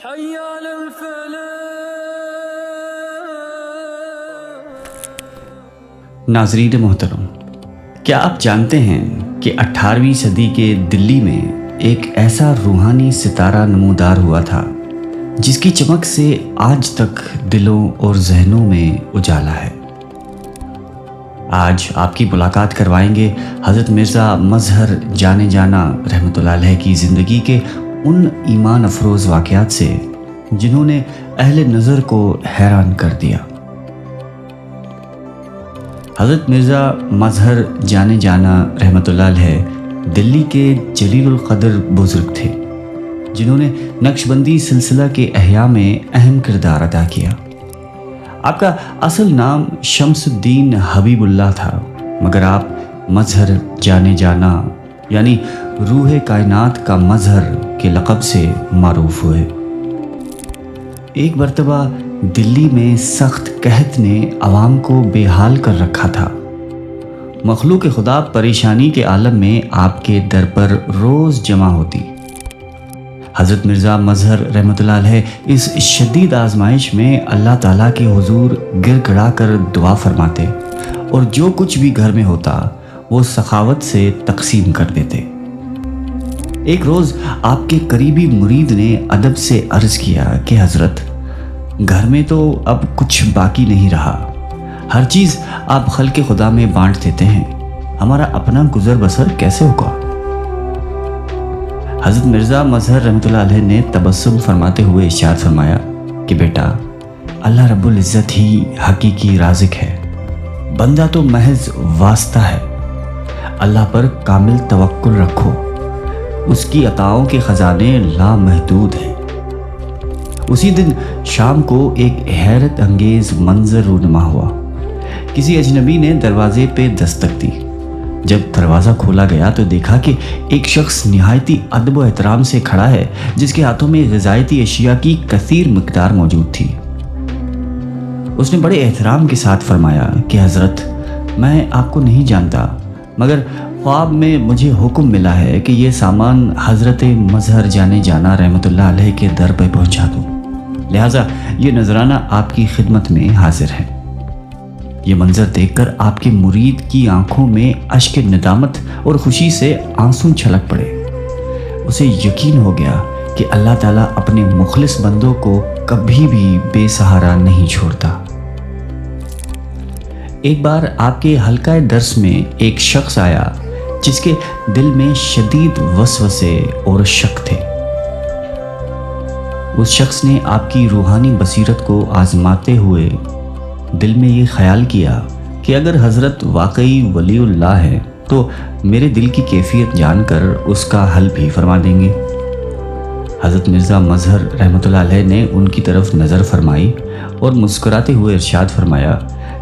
حي على الفلاح. ناظرین محترم، کیا آپ جانتے ہیں کہ 18ویں صدی کے دلی میں ایک ایسا روحانی ستارہ نمودار ہوا تھا جس کی چمک سے آج تک دلوں اور ذہنوں میں اجالا ہے۔ آج آپ کی ملاقات کروائیں گے حضرت مرزا مظہر جانے جانا رحمۃ اللہ علیہ کی زندگی کے ان ایمان افروز واقعات سے جنہوں نے اہل نظر کو حیران کر دیا۔ حضرت مرزا مظہر جانے جانا رحمۃ اللہ علیہ دلی کے جلیل القدر بزرگ تھے جنہوں نے نقشبندی سلسلہ کے احیاء میں اہم کردار ادا کیا۔ آپ کا اصل نام شمس الدین حبیب اللہ تھا، مگر آپ مظہر جانے جانا یعنی روح کائنات کا مظہر کے لقب سے معروف ہوئے۔ ایک مرتبہ دلی میں سخت قحط نے عوام کو بے حال کر رکھا تھا۔ مخلوق خدا پریشانی کے عالم میں آپ کے در پر روز جمع ہوتی۔ حضرت مرزا مظہر رحمۃ اللہ علیہ اس شدید آزمائش میں اللہ تعالیٰ کے حضور گر گڑا کر دعا فرماتے اور جو کچھ بھی گھر میں ہوتا وہ سخاوت سے تقسیم کر دیتے۔ ایک روز آپ کے قریبی مرید نے ادب سے عرض کیا کہ حضرت، گھر میں تو اب کچھ باقی نہیں رہا، ہر چیز آپ خلق خدا میں بانٹ دیتے ہیں، ہمارا اپنا گزر بسر کیسے ہوگا؟ حضرت مرزا مظہر رحمۃ اللہ علیہ نے تبسم فرماتے ہوئے ارشاد فرمایا کہ بیٹا، اللہ رب العزت ہی حقیقی رازق ہے، بندہ تو محض واسطہ ہے۔ اللہ پر کامل توکل رکھو، اس کی عطاؤں کے خزانے لامحدود ہیں۔ اسی دن شام کو ایک حیرت انگیز منظر رونما ہوا۔ کسی اجنبی نے دروازے پہ دستک دی۔ جب دروازہ کھولا گیا تو دیکھا کہ ایک شخص نہایتی ادب و احترام سے کھڑا ہے جس کے ہاتھوں میں غذائیتی اشیاء کی کثیر مقدار موجود تھی۔ اس نے بڑے احترام کے ساتھ فرمایا کہ حضرت، میں آپ کو نہیں جانتا، مگر خواب میں مجھے حکم ملا ہے کہ یہ سامان حضرت مظہر جانے جانا رحمۃ اللہ علیہ کے در پہ پہنچا دوں، لہٰذا یہ نذرانہ آپ کی خدمت میں حاضر ہے۔ یہ منظر دیکھ کر آپ کے مرید کی آنکھوں میں اشک ندامت اور خوشی سے آنسو چھلک پڑے۔ اسے یقین ہو گیا کہ اللہ تعالیٰ اپنے مخلص بندوں کو کبھی بھی بے سہارا نہیں چھوڑتا۔ ایک بار آپ کے حلقہ درس میں ایک شخص آیا جس کے دل میں شدید وسوسے اور شک تھے۔ اس شخص نے آپ کی روحانی بصیرت کو آزماتے ہوئے دل میں یہ خیال کیا کہ اگر حضرت واقعی ولی اللہ ہے تو میرے دل کی کیفیت جان کر اس کا حل بھی فرما دیں گے۔ حضرت مرزا مظہر رحمۃ اللہ علیہ نے ان کی طرف نظر فرمائی اور مسکراتے ہوئے ارشاد فرمایا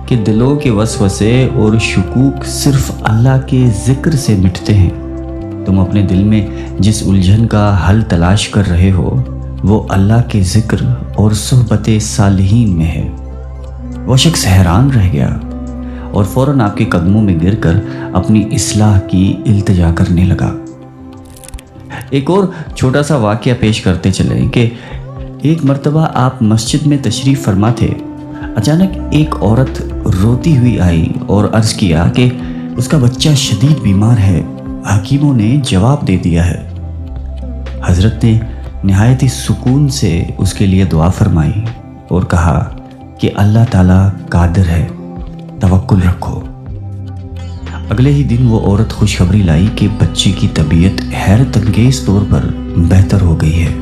کہ دلوں کے وسوسے اور شکوک صرف اللہ کے ذکر سے مٹتے ہیں۔ تم اپنے دل میں جس الجھن کا حل تلاش کر رہے ہو وہ اللہ کے ذکر اور صحبت صالحین میں ہے۔ وہ شخص حیران رہ گیا اور فوراً آپ کے قدموں میں گر کر اپنی اصلاح کی التجا کرنے لگا۔ ایک اور چھوٹا سا واقعہ پیش کرتے چلیں کہ ایک مرتبہ آپ مسجد میں تشریف فرما تھے۔ اچانک ایک عورت روتی ہوئی آئی اور عرض کیا کہ اس کا بچہ شدید بیمار ہے، حکیموں نے جواب دے دیا ہے۔ حضرت نے نہایت سکون سے اس کے لیے دعا فرمائی اور کہا کہ اللہ تعالیٰ قادر ہے، توکل رکھو۔ اگلے ہی دن وہ عورت خوشخبری لائی کہ بچی کی طبیعت حیرت انگیز طور پر بہتر ہو گئی ہے۔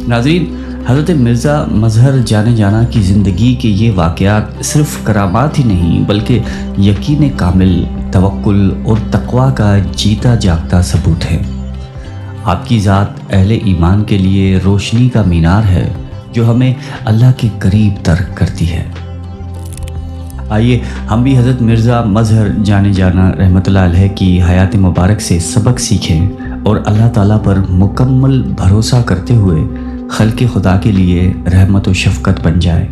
ناظرین، حضرت مرزا مظہر جانے جانا کی زندگی کے یہ واقعات صرف کرامات ہی نہیں بلکہ یقین کامل، توکل اور تقوی کا جیتا جاگتا ثبوت ہے۔ آپ کی ذات اہل ایمان کے لیے روشنی کا مینار ہے جو ہمیں اللہ کے قریب تر کرتی ہے۔ آئیے ہم بھی حضرت مرزا مظہر جانے جانا رحمۃ اللہ علیہ کی حیات مبارک سے سبق سیکھیں اور اللہ تعالیٰ پر مکمل بھروسہ کرتے ہوئے خلق خدا کے لیے رحمت و شفقت بن جائے۔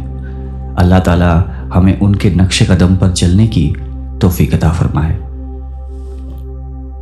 اللہ تعالیٰ ہمیں ان کے نقش قدم پر چلنے کی توفیق عطا فرمائے۔